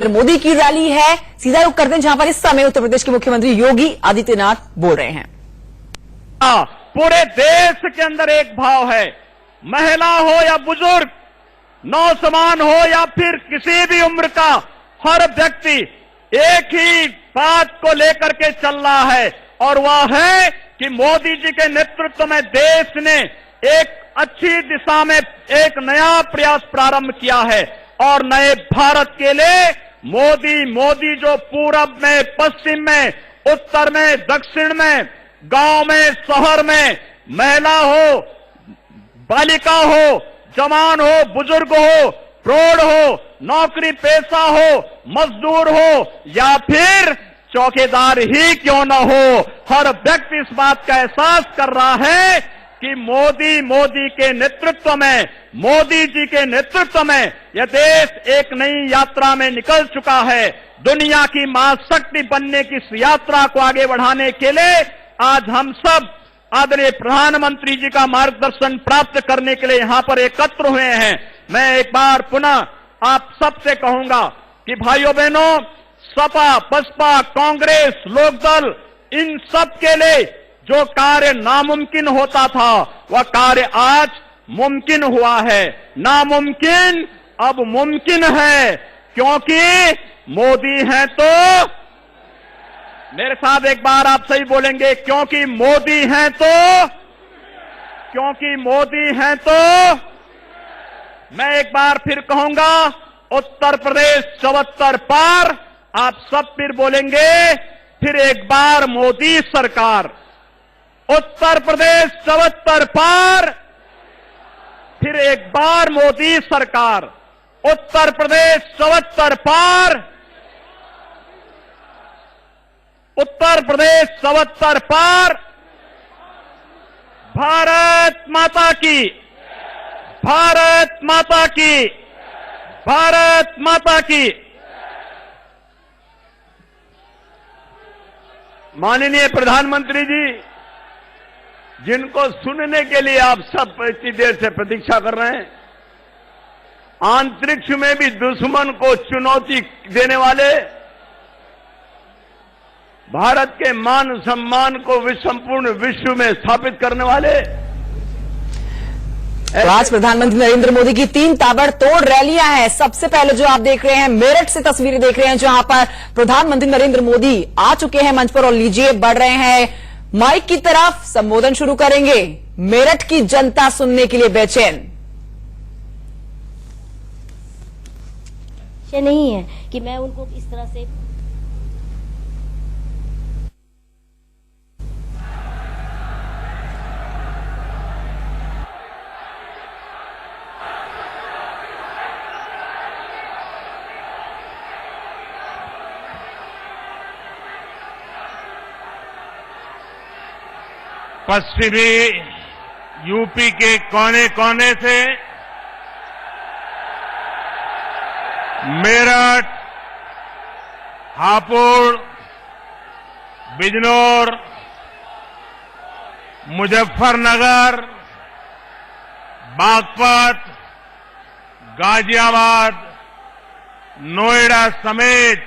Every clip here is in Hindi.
मोदी की रैली है, सीधा रुख करते हैं जहां पर इस समय उत्तर प्रदेश के मुख्यमंत्री योगी आदित्यनाथ बोल रहे हैं। पूरे देश के अंदर एक भाव है, महिला हो या बुजुर्ग, नौजवान हो या फिर किसी भी उम्र का, हर व्यक्ति एक ही बात को लेकर के चल रहा है और वह है कि मोदी जी के नेतृत्व में देश ने एक अच्छी दिशा में एक नया प्रयास प्रारंभ किया है और नए भारत के लिए मोदी जो पूरब में, पश्चिम में, उत्तर में, दक्षिण में, गांव में, शहर में, महिला हो, बालिका हो, जवान हो, बुजुर्ग हो, प्रौढ़ हो, नौकरी पेशा हो, मजदूर हो या फिर चौकीदार ही क्यों न हो, हर व्यक्ति इस बात का एहसास कर रहा है कि मोदी के नेतृत्व में, मोदी जी के नेतृत्व में यह देश एक नई यात्रा में निकल चुका है। दुनिया की महाशक्ति बनने की इस यात्रा को आगे बढ़ाने के लिए आज हम सब आदरणीय प्रधानमंत्री जी का मार्गदर्शन प्राप्त करने के लिए यहां पर एकत्र हुए हैं। मैं एक बार पुनः आप सबसे कहूंगा कि भाइयों बहनों, सपा, बसपा, कांग्रेस, लोकदल, इन सब के लिए जो कार्य नामुमकिन होता था वह कार्य आज मुमकिन हुआ है। नामुमकिन अब मुमकिन है क्योंकि मोदी हैं तो, मेरे साथ एक बार आप सही बोलेंगे, क्योंकि मोदी हैं तो, क्योंकि मोदी हैं तो। मैं एक बार फिर कहूंगा, उत्तर प्रदेश 74 पार, आप सब फिर बोलेंगे, फिर एक बार मोदी सरकार। उत्तर प्रदेश 74 पार, फिर एक बार मोदी सरकार। उत्तर प्रदेश 74 पार, उत्तर प्रदेश 74 पार। भारत माता की, भारत माता की, भारत माता की। माननीय प्रधानमंत्री जी, जिनको सुनने के लिए आप सब इतनी देर से प्रतीक्षा कर रहे हैं, अंतरिक्ष में भी दुश्मन को चुनौती देने वाले, भारत के मान सम्मान को संपूर्ण विश्व में स्थापित करने वाले। आज प्रधानमंत्री नरेंद्र मोदी की 3 ताबड़तोड़ रैलियां हैं। सबसे पहले जो आप देख रहे हैं, मेरठ से तस्वीरें देख रहे हैं जहां पर प्रधानमंत्री नरेंद्र मोदी आ चुके हैं मंच पर और लीजिए बढ़ रहे हैं माइक की तरफ, संबोधन शुरू करेंगे। मेरठ की जनता सुनने के लिए बेचैन नहीं है कि मैं उनको इस तरह से पश्चिमी यूपी के कोने कोने से मेरठ, हापुड़, बिजनौर, मुजफ्फरनगर, बागपत, गाजियाबाद, नोएडा समेत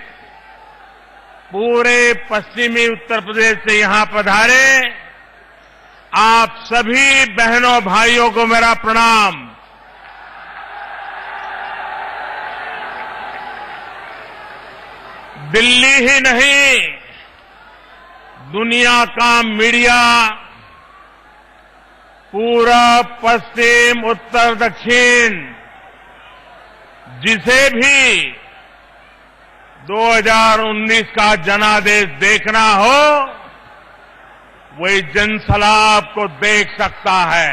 पूरे पश्चिमी उत्तर प्रदेश से यहां पधारे आप सभी बहनों भाइयों को मेरा प्रणाम। दिल्ली ही नहीं, दुनिया का मीडिया पूरब, पश्चिम, उत्तर, दक्षिण जिसे भी 2019 का जनादेश देखना हो वही जनसलाब को देख सकता है।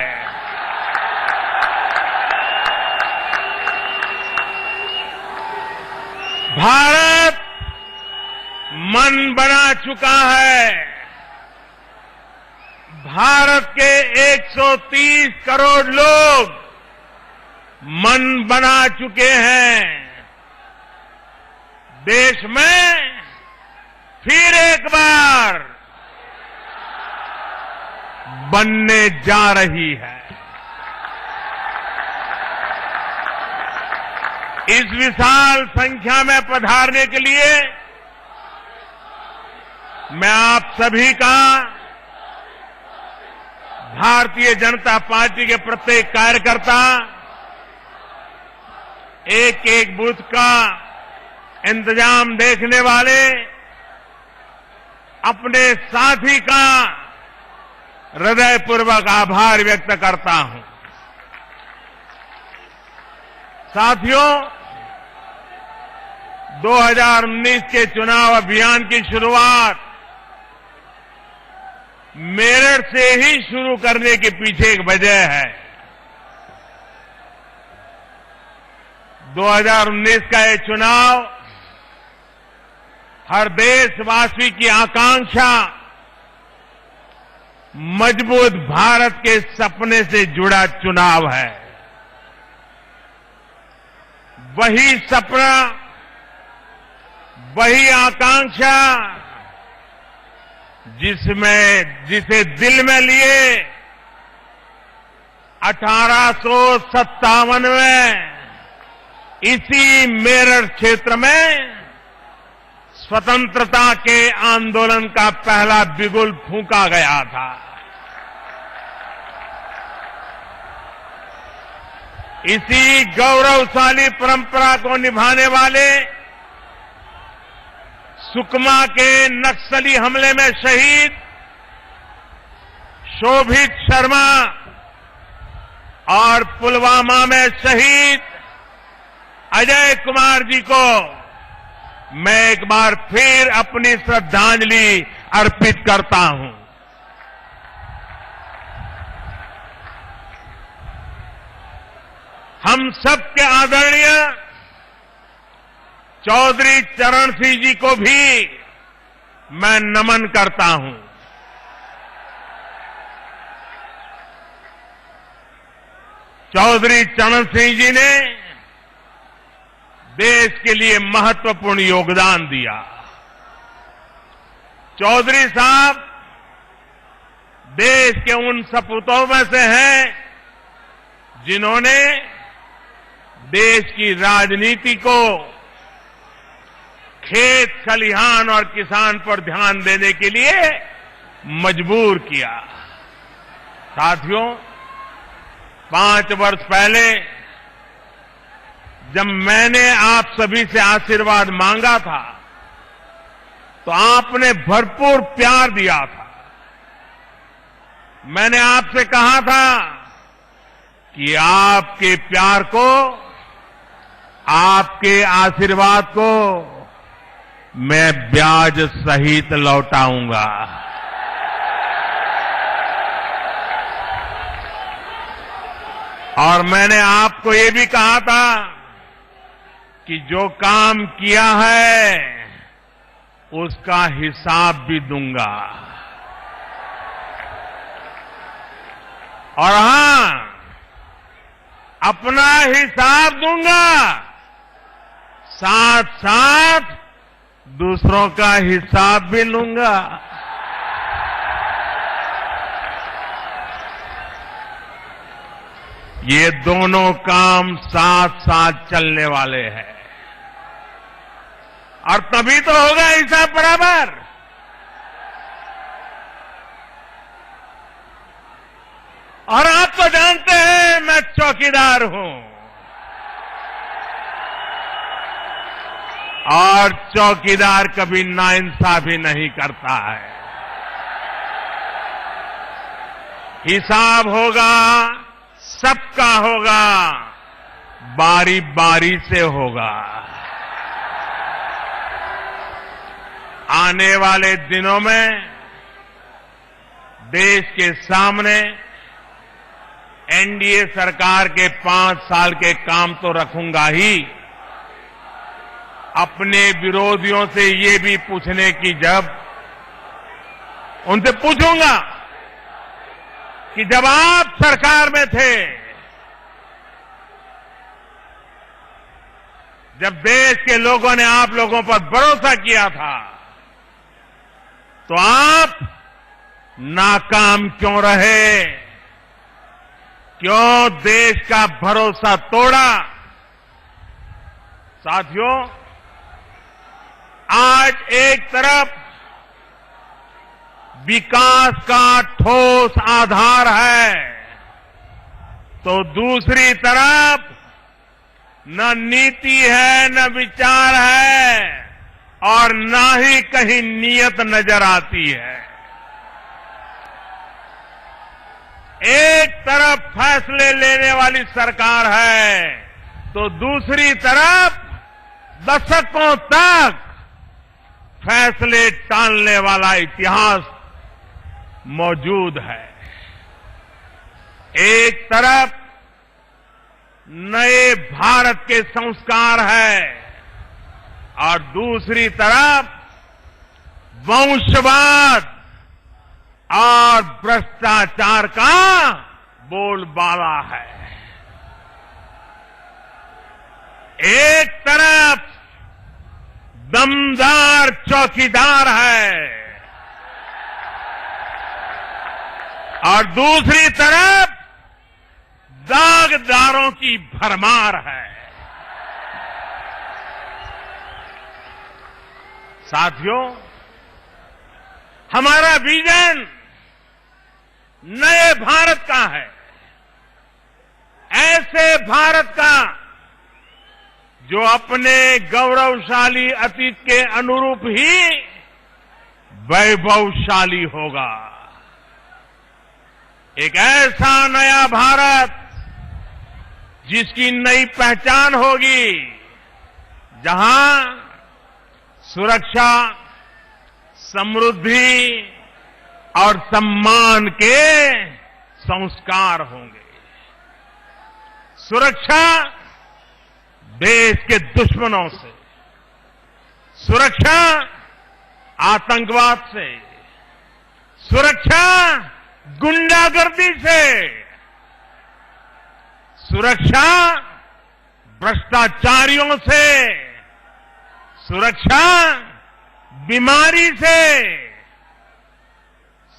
भारत मन बना चुका है। भारत के 130 करोड़ लोग मन बना चुके हैं। देश में फिर एक बार बनने जा रही है। इस विशाल संख्या में पधारने के लिए मैं आप सभी का, भारतीय जनता पार्टी के प्रत्येक कार्यकर्ता, एक एक बूथ का इंतजाम देखने वाले अपने साथी का हृदयपूर्वक आभार व्यक्त करता हूं। साथियों, 2019 के चुनाव अभियान की शुरुआत मेरठ से ही शुरू करने के पीछे एक वजह है। 2019 का ये चुनाव हर देशवासी की आकांक्षा, मजबूत भारत के सपने से जुड़ा चुनाव है। वही सपना, वही आकांक्षा जिसे दिल में लिए 1857 में इसी मेरठ क्षेत्र में स्वतंत्रता के आंदोलन का पहला बिगुल फूंका गया था। इसी गौरवशाली परंपरा को निभाने वाले सुकमा के नक्सली हमले में शहीद शोभित शर्मा और पुलवामा में शहीद अजय कुमार जी को मैं एक बार फिर अपनी श्रद्धांजलि अर्पित करता हूं। हम सबके आदरणीय चौधरी चरण सिंह जी को भी मैं नमन करता हूं। चौधरी चरण सिंह जी ने देश के लिए महत्वपूर्ण योगदान दिया। चौधरी साहब देश के उन सपूतों में से हैं जिन्होंने देश की राजनीति को खेत खलिहान और किसान पर ध्यान देने के लिए मजबूर किया। साथियों, 5 वर्ष पहले जब मैंने आप सभी से आशीर्वाद मांगा था तो आपने भरपूर प्यार दिया था। मैंने आपसे कहा था कि आपके प्यार को, आपके आशीर्वाद को मैं ब्याज सहित लौटाऊंगा। और मैंने आपको ये भी कहा था कि जो काम किया है उसका हिसाब भी दूंगा। और हां, अपना हिसाब दूंगा, साथ साथ दूसरों का हिसाब भी लूंगा। ये दोनों काम साथ साथ चलने वाले हैं और तभी तो होगा हिसाब बराबर। और आप तो जानते हैं मैं चौकीदार हूं और चौकीदार कभी नाइंसाफी नहीं करता है। हिसाब होगा, सबका होगा, बारी बारी से होगा। आने वाले दिनों में देश के सामने एनडीए सरकार के 5 साल के काम तो रखूंगा ही, अपने विरोधियों से ये भी पूछने की, जब उनसे पूछूंगा कि जब आप सरकार में थे, जब देश के लोगों ने आप लोगों पर भरोसा किया था, तो आप नाकाम क्यों रहे? क्यों देश का भरोसा तोड़ा? साथियों, आज एक तरफ विकास का ठोस आधार है, तो दूसरी तरफ न नीति है, न विचार है और न ही कहीं नीयत नजर आती है। एक तरफ फैसले लेने वाली सरकार है, तो दूसरी तरफ दशकों तक फैसले टालने वाला इतिहास मौजूद है। एक तरफ नए भारत के संस्कार है और दूसरी तरफ वंशवाद और भ्रष्टाचार का बोलबाला है। एक तरफ दमदार चौकीदार है और दूसरी तरफ दागदारों की भरमार है। साथियों, हमारा विजन नए भारत का है, ऐसे भारत का जो अपने गौरवशाली अतीत के अनुरूप ही वैभवशाली होगा। एक ऐसा नया भारत जिसकी नई पहचान होगी, जहां सुरक्षा, समृद्धि और सम्मान के संस्कार होंगे। सुरक्षा देश के दुश्मनों से, सुरक्षा आतंकवाद से, सुरक्षा गुंडागर्दी से, सुरक्षा भ्रष्टाचारियों से, सुरक्षा बीमारी से,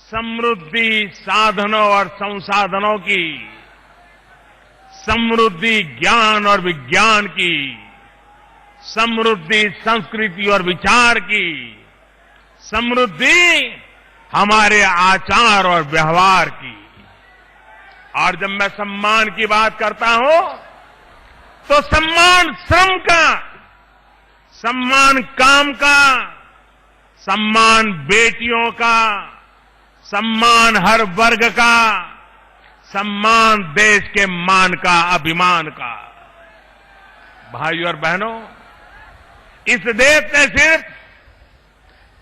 समृद्धि साधनों और संसाधनों की, समृद्धि ज्ञान और विज्ञान की, समृद्धि संस्कृति और विचार की, समृद्धि हमारे आचार और व्यवहार की। और जब मैं सम्मान की बात करता हूं, तो सम्मान श्रम का, सम्मान काम का, सम्मान बेटियों का, सम्मान हर वर्ग का, सम्मान देश के मान का, अभिमान का। भाइयों और बहनों, इस देश ने सिर्फ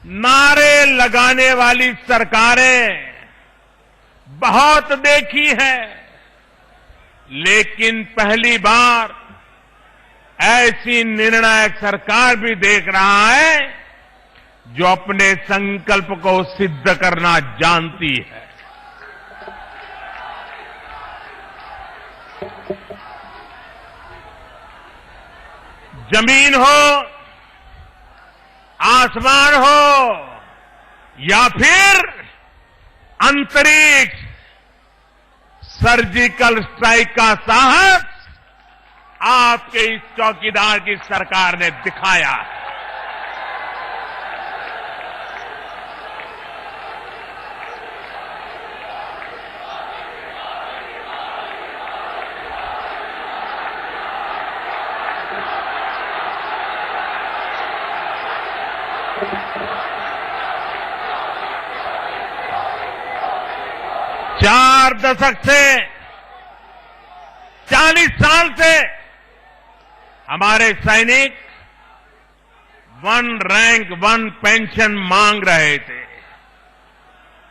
नारे लगाने वाली सरकारें बहुत देखी है, लेकिन पहली बार ऐसी निर्णायक सरकार भी देख रहा है जो अपने संकल्प को सिद्ध करना जानती है। जमीन हो, आसमान हो या फिर अंतरिक्ष, सर्जिकल स्ट्राइक का साहस आपके इस चौकीदार की सरकार ने दिखाया है। चार दशक से, 40 साल से हमारे सैनिक वन रैंक वन पेंशन मांग रहे थे।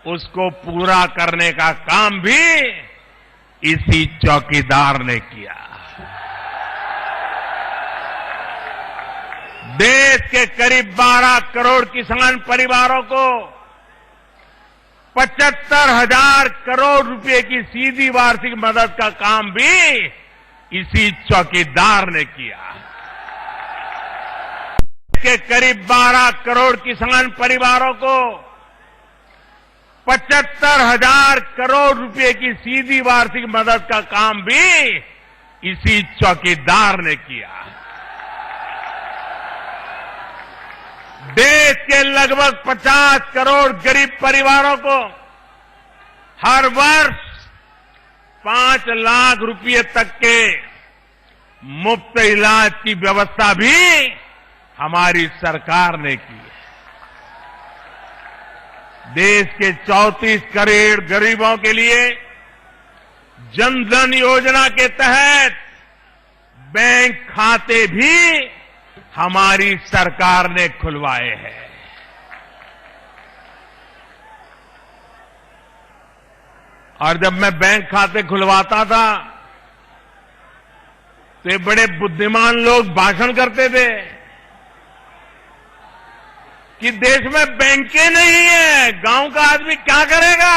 उसको पूरा करने का काम भी इसी चौकीदार ने किया। देश के करीब 12 करोड़ किसान परिवारों को 75,000 करोड़ रुपए की सीधी वार्षिक मदद का काम भी इसी चौकीदार ने किया। के करीब 12 करोड़ किसान परिवारों को 75,000 करोड़ रुपए की सीधी वार्षिक मदद का काम भी इसी चौकीदार ने किया। देश के लगभग 50 करोड़ गरीब परिवारों को हर वर्ष 5 लाख रुपए तक के मुफ्त इलाज की व्यवस्था भी हमारी सरकार ने की है। देश के 34 करोड़ गरीबों के लिए जन धन योजना के तहत बैंक खाते भी हमारी सरकार ने खुलवाए हैं। और जब मैं बैंक खाते खुलवाता था तो ये बड़े बुद्धिमान लोग भाषण करते थे कि देश में बैंकें नहीं है, गांव का आदमी क्या करेगा।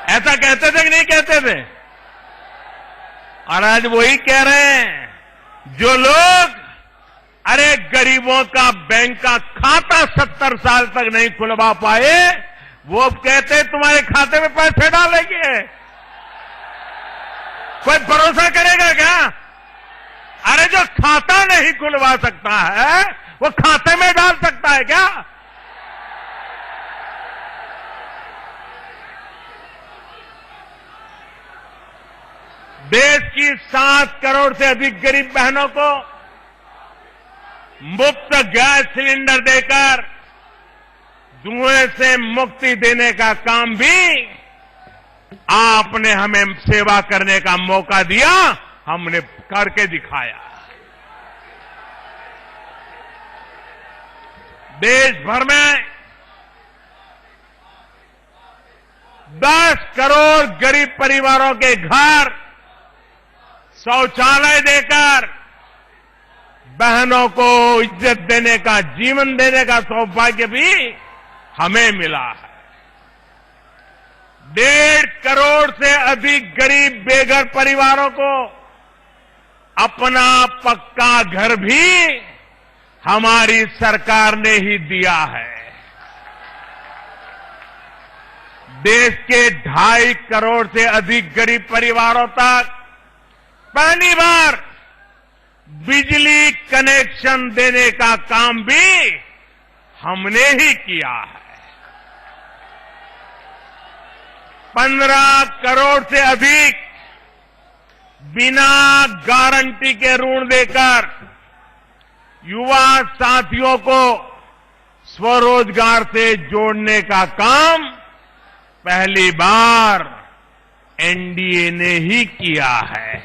ऐसा कहते थे कि नहीं कहते थे? और आज वही कह रहे हैं जो लोग अरे गरीबों का बैंक का खाता 70 साल तक नहीं खुलवा पाए, वो कहते तुम्हारे खाते में पैसे डालेंगे। कोई भरोसा करेगा क्या? अरे जो खाता नहीं खुलवा सकता है वो खाते में डाल सकता है क्या? देश की 7 करोड़ से अधिक गरीब बहनों को मुफ्त गैस सिलेंडर देकर धुएं से मुक्ति देने का काम भी आपने हमें सेवा करने का मौका दिया, हमने करके दिखाया। देश भर में 10 करोड़ गरीब परिवारों के घर शौचालय देकर बहनों को इज्जत देने का, जीवन देने का सौभाग्य भी हमें मिला है। 1.5 करोड़ से अधिक गरीब बेघर परिवारों को अपना पक्का घर भी हमारी सरकार ने ही दिया है। देश के 2.5 करोड़ से अधिक गरीब परिवारों तक पहली बार बिजली कनेक्शन देने का काम भी हमने ही किया है। 15 करोड़ से अधिक बिना गारंटी के ऋण देकर युवा साथियों को स्वरोजगार से जोड़ने का काम पहली बार एनडीए ने ही किया है।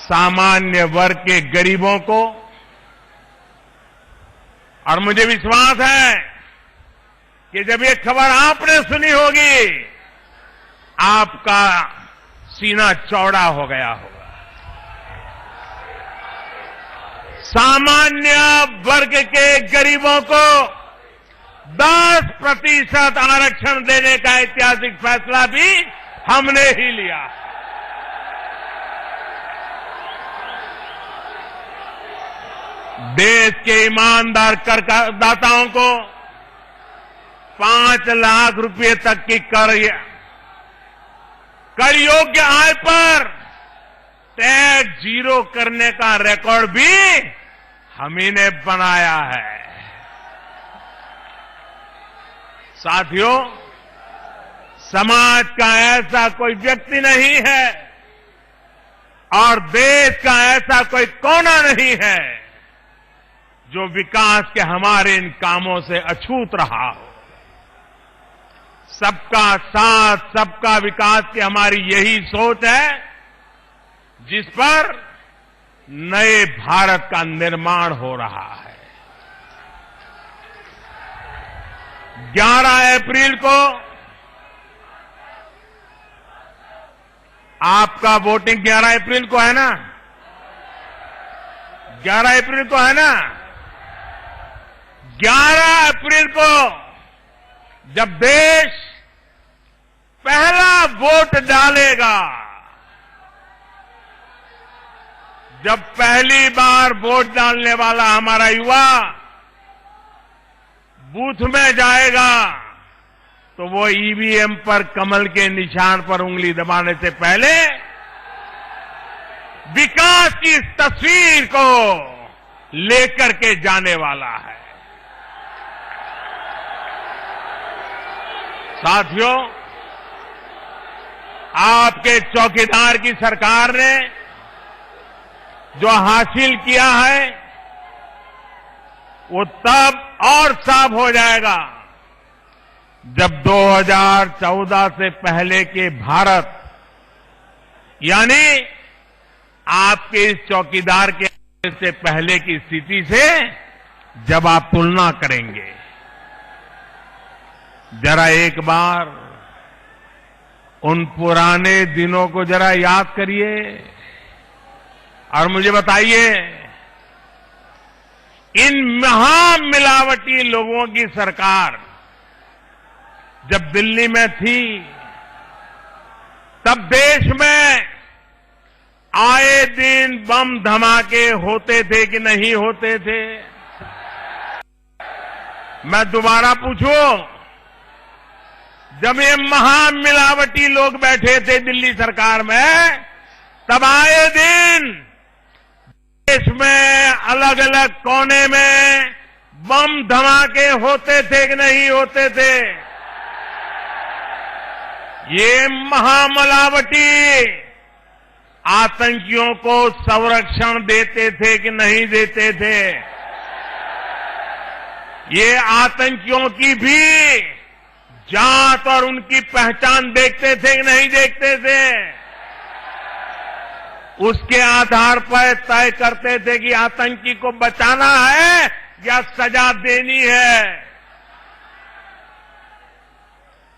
सामान्य वर्ग के गरीबों को, और मुझे विश्वास है कि जब ये खबर आपने सुनी होगी आपका सीना चौड़ा हो गया होगा। सामान्य वर्ग के गरीबों को 10% आरक्षण देने का ऐतिहासिक फैसला भी हमने ही लिया। देश के ईमानदार करदाताओं को 5 लाख रुपए तक की कर योग्य आय पर टैक्स 0 करने का रिकॉर्ड भी हमही ने बनाया है। साथियों, समाज का ऐसा कोई व्यक्ति नहीं है और देश का ऐसा कोई कोना नहीं है जो विकास के हमारे इन कामों से अछूत रहा हो। सबका साथ, सबका विकास की हमारी यही सोच है जिस पर नए भारत का निर्माण हो रहा है। 11 अप्रैल को आपका वोटिंग 11 अप्रैल को है ना? 11 अप्रैल को है ना? 11 अप्रैल को जब देश पहला वोट डालेगा, जब पहली बार वोट डालने वाला हमारा युवा बूथ में जाएगा तो वो ईवीएम पर कमल के निशान पर उंगली दबाने से पहले विकास की इस तस्वीर को लेकर के जाने वाला है। साथियों, आपके चौकीदार की सरकार ने जो हासिल किया है वो तब और साफ हो जाएगा जब 2014 से पहले के भारत यानी आपके इस चौकीदार के से पहले की स्थिति से जब आप तुलना करेंगे। जरा एक बार उन पुराने दिनों को जरा याद करिए और मुझे बताइए, इन महामिलावटी लोगों की सरकार जब दिल्ली में थी तब देश में आए दिन बम धमाके होते थे कि नहीं होते थे? मैं दोबारा पूछूं, जब ये महामिलावटी लोग बैठे थे दिल्ली सरकार में तब आए दिन देश में अलग अलग कोने में बम धमाके होते थे कि नहीं होते थे? ये महामिलावटी आतंकियों को संरक्षण देते थे कि नहीं देते थे? ये आतंकियों की भी जात और उनकी पहचान देखते थे कि नहीं देखते थे? उसके आधार पर तय करते थे कि आतंकी को बचाना है या सजा देनी है।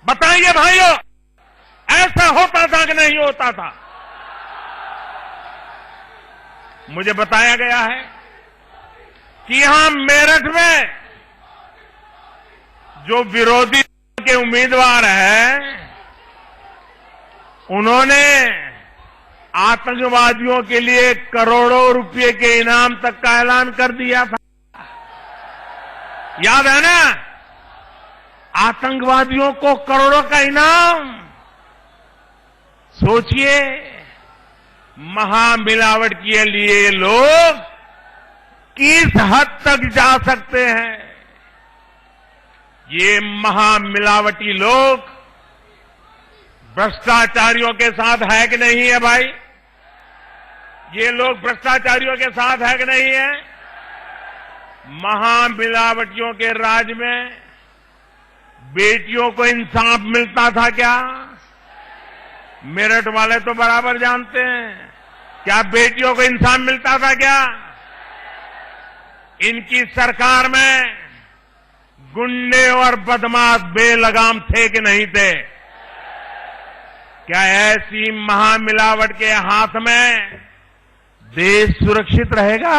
बताइए भाइयों, ऐसा होता था कि नहीं होता था? मुझे बताया गया है कि यहां मेरठ में जो विरोधी के उम्मीदवार हैं उन्होंने आतंकवादियों के लिए करोड़ों रुपए के इनाम तक का ऐलान कर दिया था। याद है ना? आतंकवादियों को करोड़ों का इनाम। सोचिए, महामिलावट के लिए लोग किस हद तक जा सकते हैं। ये महामिलावटी लोग भ्रष्टाचारियों के साथ है कि नहीं है भाई? ये लोग भ्रष्टाचारियों के साथ है कि नहीं है? महामिलावटियों के राज में बेटियों को इंसाफ मिलता था क्या? मेरठ वाले तो बराबर जानते हैं। क्या बेटियों को इंसाफ मिलता था क्या? इनकी सरकार में गुंडे और बदमाश बेलगाम थे कि नहीं थे? क्या ऐसी महामिलावट के हाथ में देश सुरक्षित रहेगा?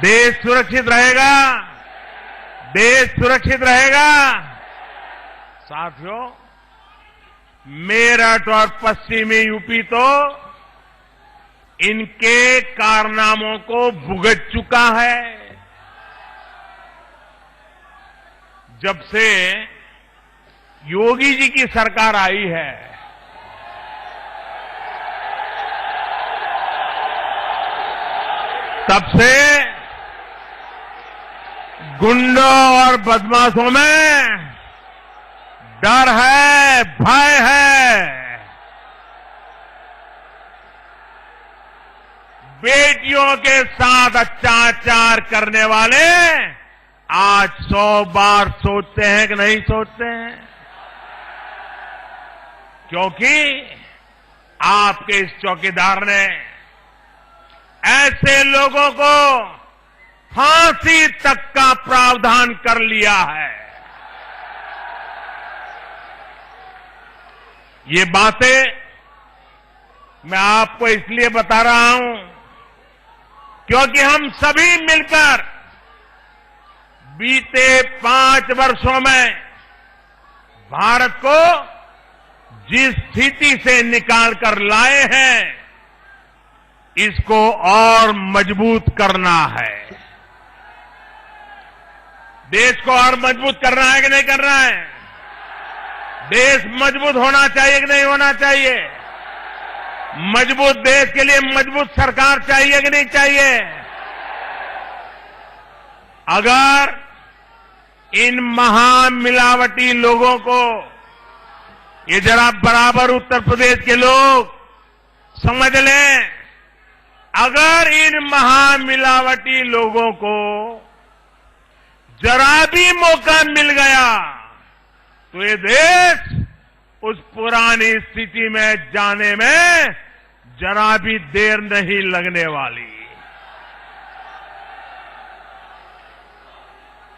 देश सुरक्षित रहेगा? देश सुरक्षित रहेगा? साथियों, मेरठ और पश्चिमी यूपी तो इनके कारनामों को भुगत चुका है। जब से योगी जी की सरकार आई है, तब से गुंडों और बदमाशों में डर है, भय है। बेटियों के साथ अत्याचार करने वाले आज 100 बार सोचते हैं कि नहीं सोचते हैं? क्योंकि आपके इस चौकीदार ने ऐसे लोगों को फांसी तक का प्रावधान कर लिया है। ये बातें मैं आपको इसलिए बता रहा हूं क्योंकि हम सभी मिलकर बीते 5 वर्षों में भारत को जिस स्थिति से निकाल कर लाए हैं, इसको और मजबूत करना है। देश को और मजबूत करना है कि नहीं करना है? देश मजबूत होना चाहिए कि नहीं होना चाहिए? मजबूत देश के लिए मजबूत सरकार चाहिए कि नहीं चाहिए? अगर इन महामिलावटी लोगों को ये जरा बराबर उत्तर प्रदेश के लोग समझ लें, अगर इन महामिलावटी लोगों को जरा भी मौका मिल गया तो ये देश उस पुरानी स्थिति में जाने में जरा भी देर नहीं लगने वाली।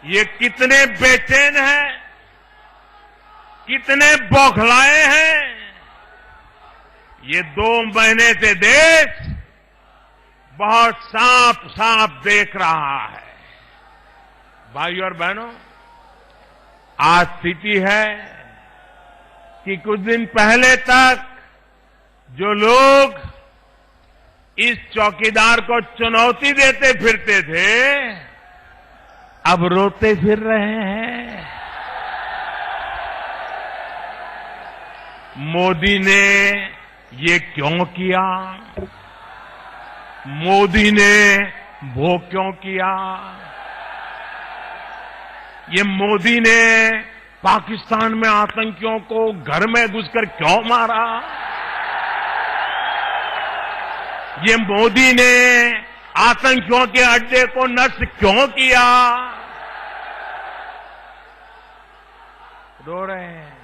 ये कितने बेचैन हैं, कितने बौखलाए हैं। ये 2 महीने से देश बहुत साफ साफ देख रहा है। भाइयों और बहनों, आज स्थिति है कि कुछ दिन पहले तक जो लोग इस चौकीदार को चुनौती देते फिरते थे, अब रोते फिर रहे हैं। मोदी ने ये क्यों किया? मोदी ने वो क्यों किया? ये मोदी ने पाकिस्तान में आतंकियों को घर में घुसकर क्यों मारा? ये मोदी ने आतंकियों के अड्डे को नष्ट क्यों किया? रो रहे हैं।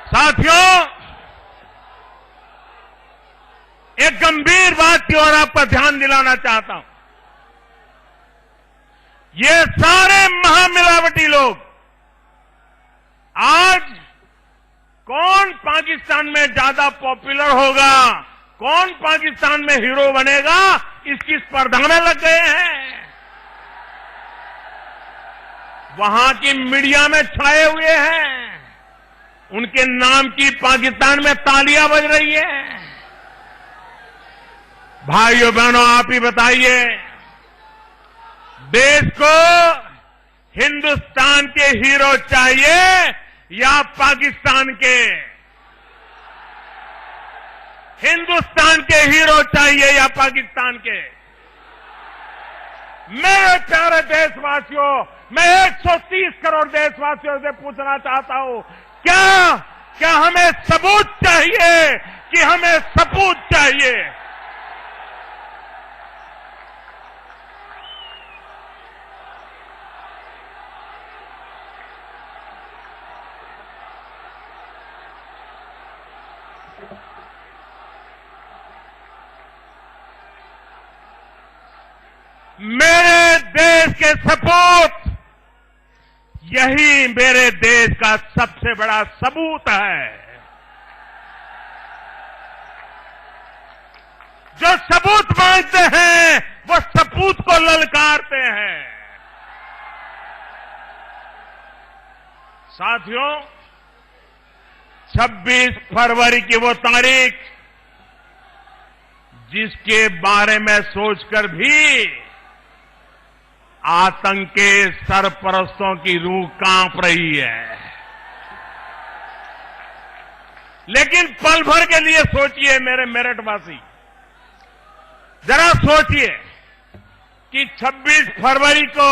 साथियों, एक गंभीर बात की ओर आपका ध्यान दिलाना चाहता हूं। ये सारे महामिलावटी लोग आज कौन पाकिस्तान में ज्यादा पॉपुलर होगा, कौन पाकिस्तान में हीरो बनेगा, इसकी स्पर्धा में लग गए हैं। वहां की मीडिया में छाए हुए हैं। उनके नाम की पाकिस्तान में तालियां बज रही हैं। भाइयों बहनों, आप ही बताइए, देश को हिंदुस्तान के हीरो चाहिए या पाकिस्तान के? हिंदुस्तान के हीरो चाहिए या पाकिस्तान के? मेरे प्यारे देशवासियों, मैं 130 करोड़ देशवासियों से पूछना चाहता हूं, क्या हमें सबूत चाहिए कि हमें सपूत चाहिए? मेरे देश के सपूत, यही मेरे देश का सबसे बड़ा सबूत है। जो सबूत मांगते हैं वो सपूत को ललकारते हैं। साथियों, 26 फरवरी की वो तारीख जिसके बारे में सोचकर भी आतंक के सरपरस्तों की रूह कांप रही है। लेकिन पल भर के लिए सोचिए मेरे मेरठवासी, जरा सोचिए कि 26 फरवरी को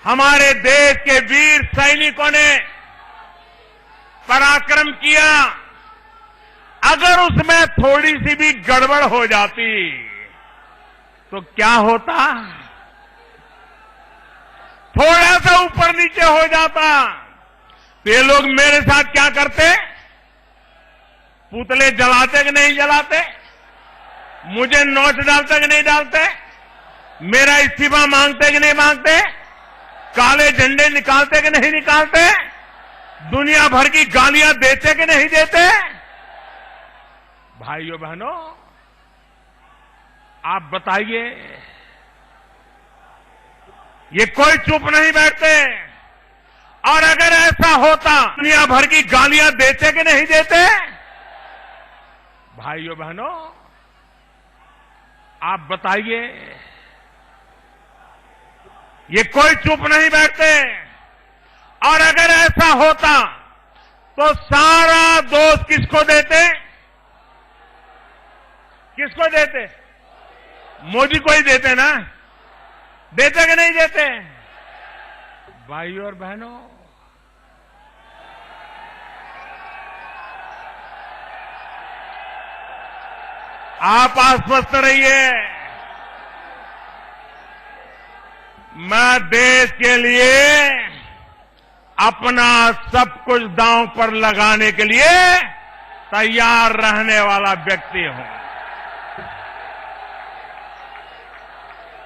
हमारे देश के वीर सैनिकों ने पराक्रम किया, अगर उसमें थोड़ी सी भी गड़बड़ हो जाती तो क्या होता? थोड़ा सा ऊपर नीचे हो जाता तो ये लोग मेरे साथ क्या करते? पुतले जलाते कि नहीं जलाते? मुझे नोच डालते कि नहीं डालते? मेरा इस्तीफा मांगते कि नहीं मांगते? काले झंडे निकालते कि नहीं निकालते? दुनिया भर की गालियां देते कि नहीं देते? भाइयों बहनों, आप बताइए, ये कोई चुप नहीं बैठते। और अगर ऐसा होता, दुनिया भर की गालियां देते कि नहीं देते? भाइयों बहनों, आप बताइए, ये कोई चुप नहीं बैठते। और अगर ऐसा होता तो सारा दोष किसको देते? किसको देते? मोदी को ही देते ना? देते कि नहीं देते? भाइयों और बहनों, आप आश्वस्त रहिए, मैं देश के लिए अपना सब कुछ दांव पर लगाने के लिए तैयार रहने वाला व्यक्ति हूं।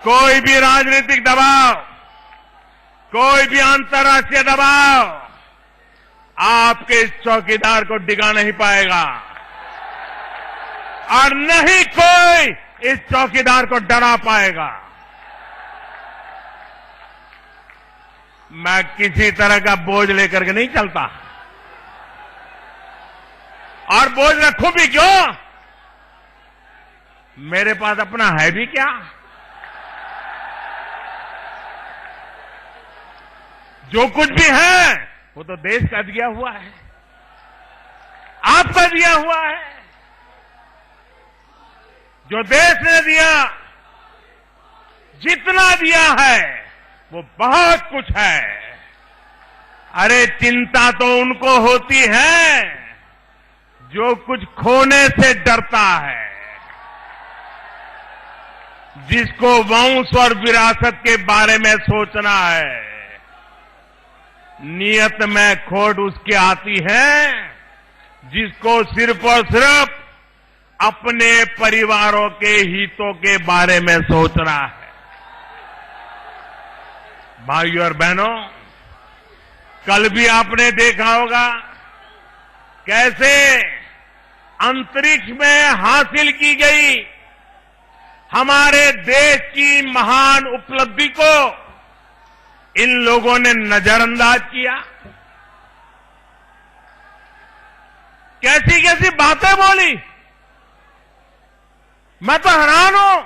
कोई भी राजनीतिक दबाव, कोई भी अंतर्राष्ट्रीय दबाव आपके इस चौकीदार को डिगा नहीं पाएगा और न ही कोई इस चौकीदार को डरा पाएगा। मैं किसी तरह का बोझ लेकर के नहीं चलता, और बोझ रखूं भी क्यों? मेरे पास अपना है भी क्या? जो कुछ भी है वो तो देश का दिया हुआ है, आपका दिया हुआ है। जो देश ने दिया, जितना दिया है वो बहुत कुछ है। अरे चिंता तो उनको होती है जो कुछ खोने से डरता है, जिसको वंश और विरासत के बारे में सोचना है। नियत में खोट उसकी आती है जिसको सिर्फ और सिर्फ अपने परिवारों के हितों के बारे में सोचना है। भाइयों और बहनों, कल भी आपने देखा होगा कैसे अंतरिक्ष में हासिल की गई हमारे देश की महान उपलब्धि को इन लोगों ने नजरअंदाज किया। कैसी कैसी बातें बोली, मैं तो हैरान हूं।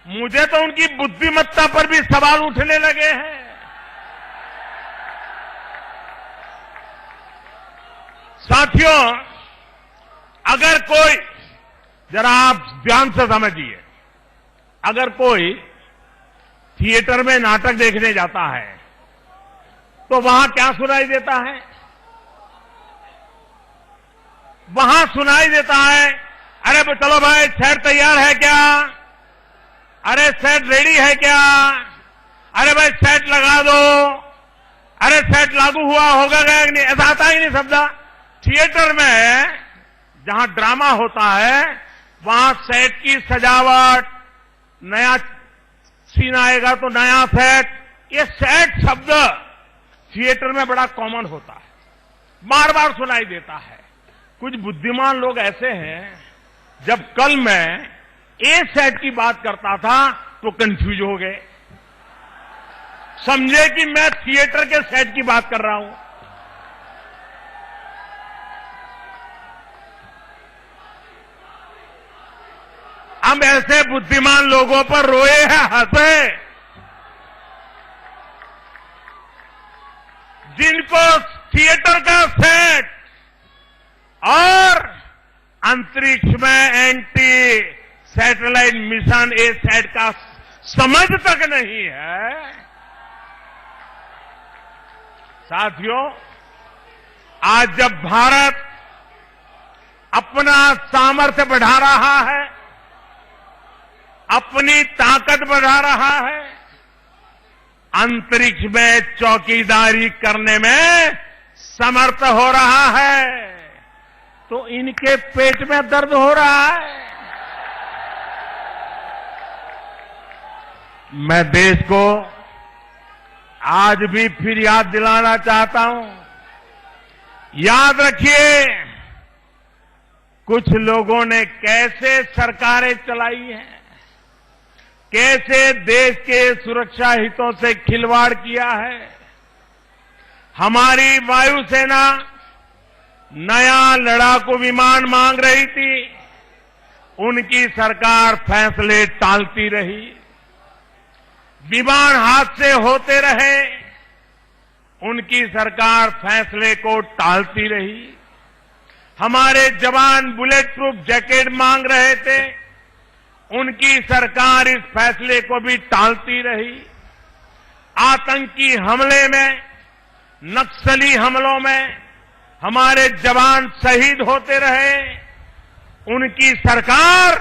मुझे तो उनकी बुद्धिमत्ता पर भी सवाल उठने लगे हैं। साथियों, अगर कोई, जरा आप ध्यान से समझिए, अगर कोई थिएटर में नाटक देखने जाता है तो वहां क्या सुनाई देता है? वहां सुनाई देता है, अरे चलो भाई सेट तैयार है क्या? अरे सेट रेडी है क्या? अरे भाई सेट लगा दो। अरे सेट लागू हुआ होगा क्या? नहीं, ऐसा आता ही नहीं शब्द। थिएटर में जहां ड्रामा होता है वहां सेट की सजावट, नया सीन आएगा तो नया सेट, ये सेट शब्द थिएटर में बड़ा कॉमन होता है, बार बार सुनाई देता है। कुछ बुद्धिमान लोग ऐसे हैं, जब कल मैं ए सेट की बात करता था तो कंफ्यूज हो गए, समझे कि मैं थिएटर के सेट की बात कर रहा हूं। हम ऐसे बुद्धिमान लोगों पर रोए हैं, हंसे, जिनको थिएटर का सेट और अंतरिक्ष में एंटी सैटेलाइट मिशन ए सेट का समझ तक नहीं है। साथियों, आज जब भारत अपना सामर्थ्य बढ़ा रहा है, अपनी ताकत बढ़ा रहा है, अंतरिक्ष में चौकीदारी करने में समर्थ हो रहा है, तो इनके पेट में दर्द हो रहा है। मैं देश को आज भी फिर याद दिलाना चाहता हूं, याद रखिए कुछ लोगों ने कैसे सरकारें चलाई हैं, कैसे देश के सुरक्षा हितों से खिलवाड़ किया है, हमारी वायुसेना नया लड़ाकू विमान मांग रही थी, उनकी सरकार फैसले टालती रही। विमान हादसे होते रहे, उनकी सरकार फैसले को टालती रही। हमारे जवान बुलेट प्रूफ जैकेट मांग रहे थे, उनकी सरकार इस फैसले को भी टालती रही। आतंकी हमले में, नक्सली हमलों में हमारे जवान शहीद होते रहे, उनकी सरकार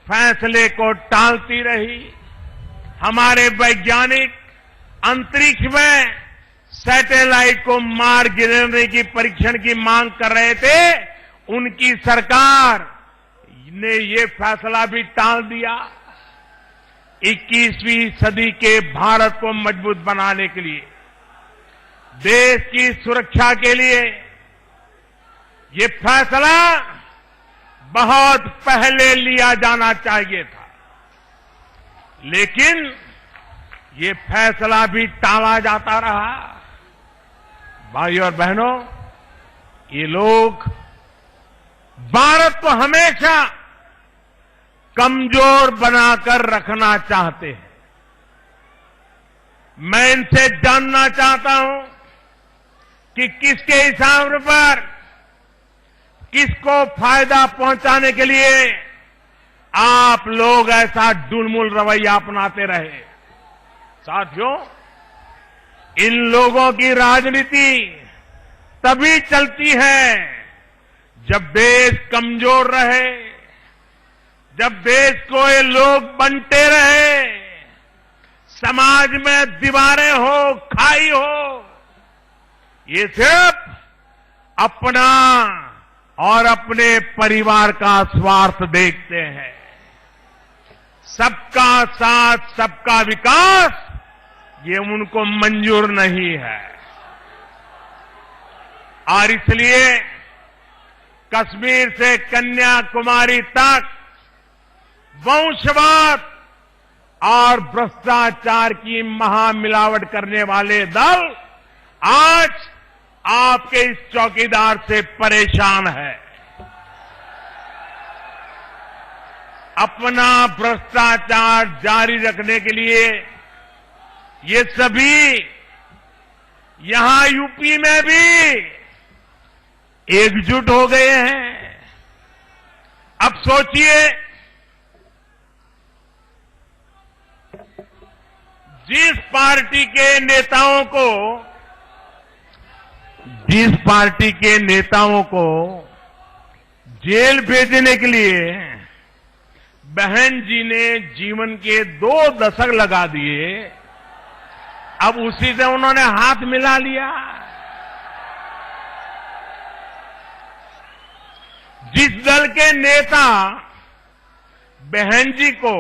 फैसले को टालती रही। हमारे वैज्ञानिक अंतरिक्ष में सैटेलाइट को मार गिराने की परीक्षण की मांग कर रहे थे, उनकी सरकार ने ये फैसला भी टाल दिया। 21वीं सदी के भारत को मजबूत बनाने के लिए, देश की सुरक्षा के लिए ये फैसला बहुत पहले लिया जाना चाहिए था, लेकिन ये फैसला भी टाला जाता रहा। भाइयों और बहनों, ये लोग भारत को हमेशा कमजोर बनाकर रखना चाहते हैं। मैं इनसे जानना चाहता हूं कि किसके हिसाब पर, किसको फायदा पहुंचाने के लिए आप लोग ऐसा डुलमुल रवैया अपनाते रहे। साथियों, इन लोगों की राजनीति तभी चलती है जब देश कमजोर रहे, जब देश को ये लोग बनते रहे, समाज में दीवारें हो, खाई हो। ये सिर्फ अपना और अपने परिवार का स्वार्थ देखते हैं। सबका साथ, सबका विकास ये उनको मंजूर नहीं है। और इसलिए कश्मीर से कन्याकुमारी तक वंशवाद और भ्रष्टाचार की महामिलावट करने वाले दल आज आपके इस चौकीदार से परेशान है। अपना भ्रष्टाचार जारी रखने के लिए ये सभी यहां यूपी में भी एकजुट हो गए हैं। अब सोचिए, जिस पार्टी के नेताओं को जेल भेजने के लिए बहन जी ने जीवन के 2 दशक लगा दिए, अब उसी से उन्होंने हाथ मिला लिया। जिस दल के नेता बहन जी को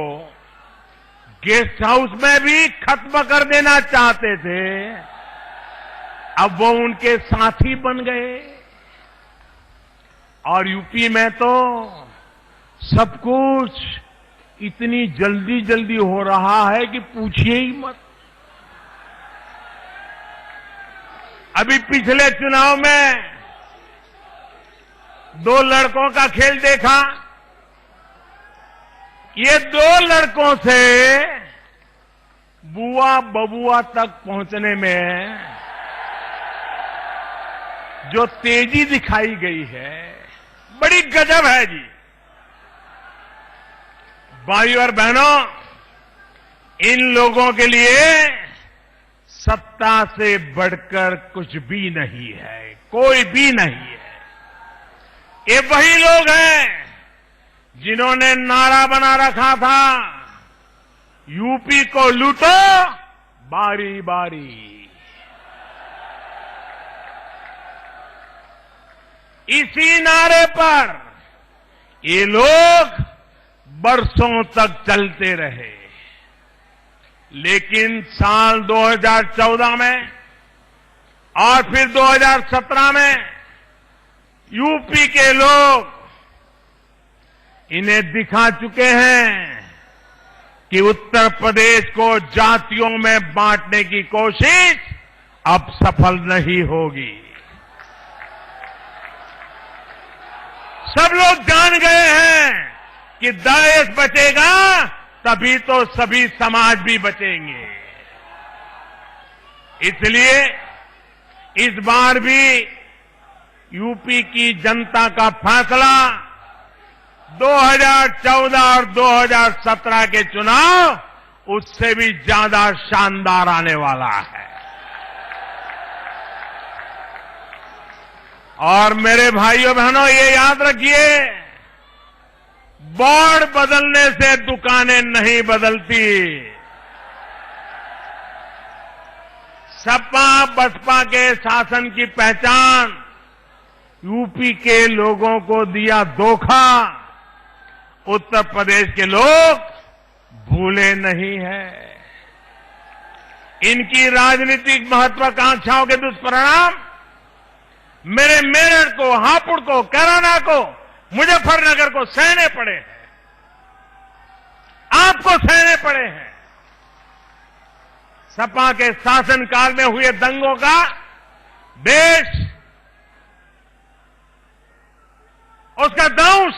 गेस्ट हाउस में भी खत्म कर देना चाहते थे, अब वो उनके साथी बन गए। और यूपी में तो सब कुछ इतनी जल्दी जल्दी हो रहा है कि पूछिए ही मत। अभी पिछले चुनाव में 2 लड़कों का खेल देखा। ये 2 लड़कों से बुआ बबुआ तक पहुंचने में जो तेजी दिखाई गई है, बड़ी गजब है जी। भाइयों और बहनों, इन लोगों के लिए सत्ता से बढ़कर कुछ भी नहीं है, कोई भी नहीं है। ये वही लोग हैं जिन्होंने नारा बना रखा था, यूपी को लूटो बारी बारी। इसी नारे पर ये लोग बरसों तक चलते रहे, लेकिन साल 2014 में और फिर 2017 में यूपी के लोग इन्हें दिखा चुके हैं कि उत्तर प्रदेश को जातियों में बांटने की कोशिश अब सफल नहीं होगी। सब लोग जान गए हैं कि देश बचेगा तभी तो सभी समाज भी बचेंगे। इसलिए इस बार भी यूपी की जनता का फैसला 2014 और 2017 के चुनाव उससे भी ज्यादा शानदार आने वाला है। और मेरे भाइयों बहनों, ये याद रखिए, बोर्ड बदलने से दुकानें नहीं बदलती। सपा बसपा के शासन की पहचान यूपी के लोगों को दिया धोखा उत्तर प्रदेश के लोग भूले नहीं हैं। इनकी राजनीतिक महत्वाकांक्षाओं के दुष्परिणाम मेरे मेरठ को, हापुड़ को, कैराना को, मुजफ्फरनगर को सहने पड़े हैं, आपको सहने पड़े हैं। सपा के शासनकाल में हुए दंगों का देश, उसका दंश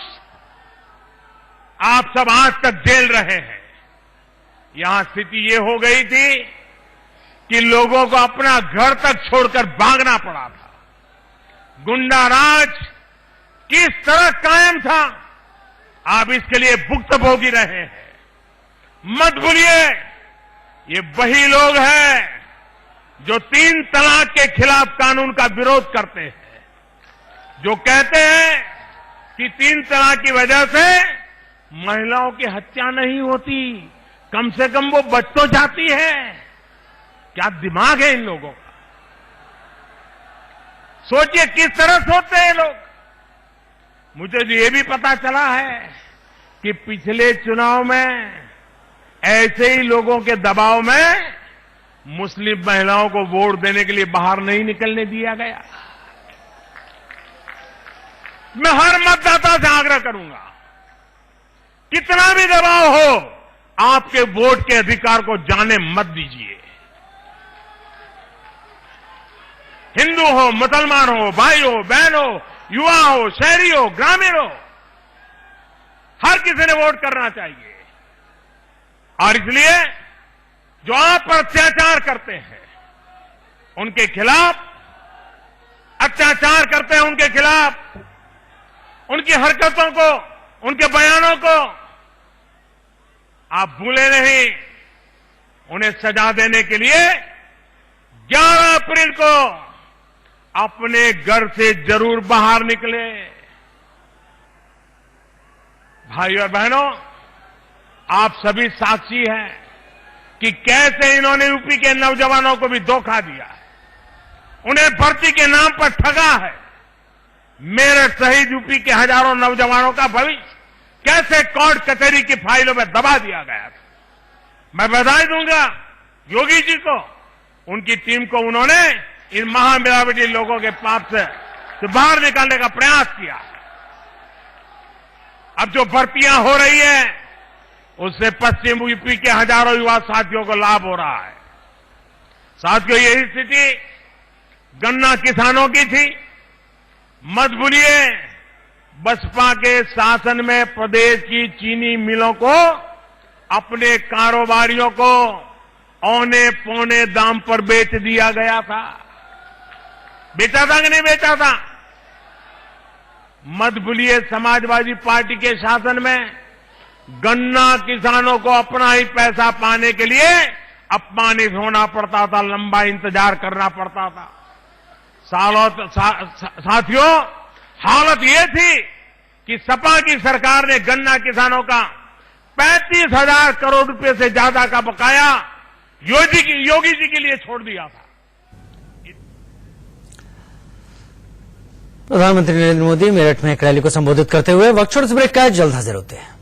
आप सब आज तक झेल रहे हैं। यहां स्थिति ये हो गई थी कि लोगों को अपना घर तक छोड़कर भागना पड़ा था। गुंडा राज किस तरह कायम था, आप इसके लिए भुक्तभोगी रहे हैं। मत भूलिए, ये वही लोग हैं जो 3 तलाक के खिलाफ कानून का विरोध करते हैं, जो कहते हैं कि 3 तलाक की वजह से महिलाओं की हत्या नहीं होती, कम से कम वो बच तो जाती है। क्या दिमाग है इन लोगों का? सोचिए किस तरह सोचते हैं लोग। मुझे तो ये भी पता चला है कि पिछले चुनाव में ऐसे ही लोगों के दबाव में मुस्लिम महिलाओं को वोट देने के लिए बाहर नहीं निकलने दिया गया। मैं हर मतदाता से आग्रह करूंगा, कितना भी दबाव हो, आपके वोट के अधिकार को जाने मत दीजिए। हिंदू हो, मुसलमान हो, भाई हो, बहन हो, युवा हो, शहरी हो, ग्रामीण हो, हर किसी ने वोट करना चाहिए। और इसलिए जो आप पर अत्याचार करते हैं उनके खिलाफ, अत्याचार करते हैं उनके खिलाफ, उनकी हरकतों को, उनके बयानों को आप भूले नहीं। उन्हें सजा देने के लिए 11 अप्रैल को अपने घर से जरूर बाहर निकले। भाइयों और बहनों, आप सभी साक्षी हैं कि कैसे इन्होंने यूपी के नौजवानों को भी धोखा दिया है, उन्हें भर्ती के नाम पर ठगा है। मेरठ सहित यूपी के हजारों नौजवानों का भविष्य कैसे कोर्ट कचहरी की फाइलों में दबा दिया गया था। मैं बधाई दूंगा योगी जी को, उनकी टीम को। उन्होंने इन महामिलावटी लोगों के पाप से बाहर निकालने का प्रयास किया। अब जो भर्तियां हो रही है उससे पश्चिम यूपी के हजारों युवा साथियों को लाभ हो रहा है। साथियों, यही स्थिति गन्ना किसानों की थी। मत भूलिए, बसपा के शासन में प्रदेश की चीनी मिलों को अपने कारोबारियों को औने पौने दाम पर बेच दिया गया था। बेचा था कि नहीं बेचा था? मत भूलिए, समाजवादी पार्टी के शासन में गन्ना किसानों को अपना ही पैसा पाने के लिए अपमानित होना पड़ता था, लंबा इंतजार करना पड़ता था। साथियों, हालत ये थी कि सपा की सरकार ने गन्ना किसानों का 35,000 करोड़ रुपए से ज्यादा का बकाया योगी जी के लिए छोड़ दिया था। प्रधानमंत्री नरेंद्र मोदी मेरठ में एक रैली को संबोधित करते हुए वक्त छोड़ ब्रेक का जल्द हाजिर होते हैं।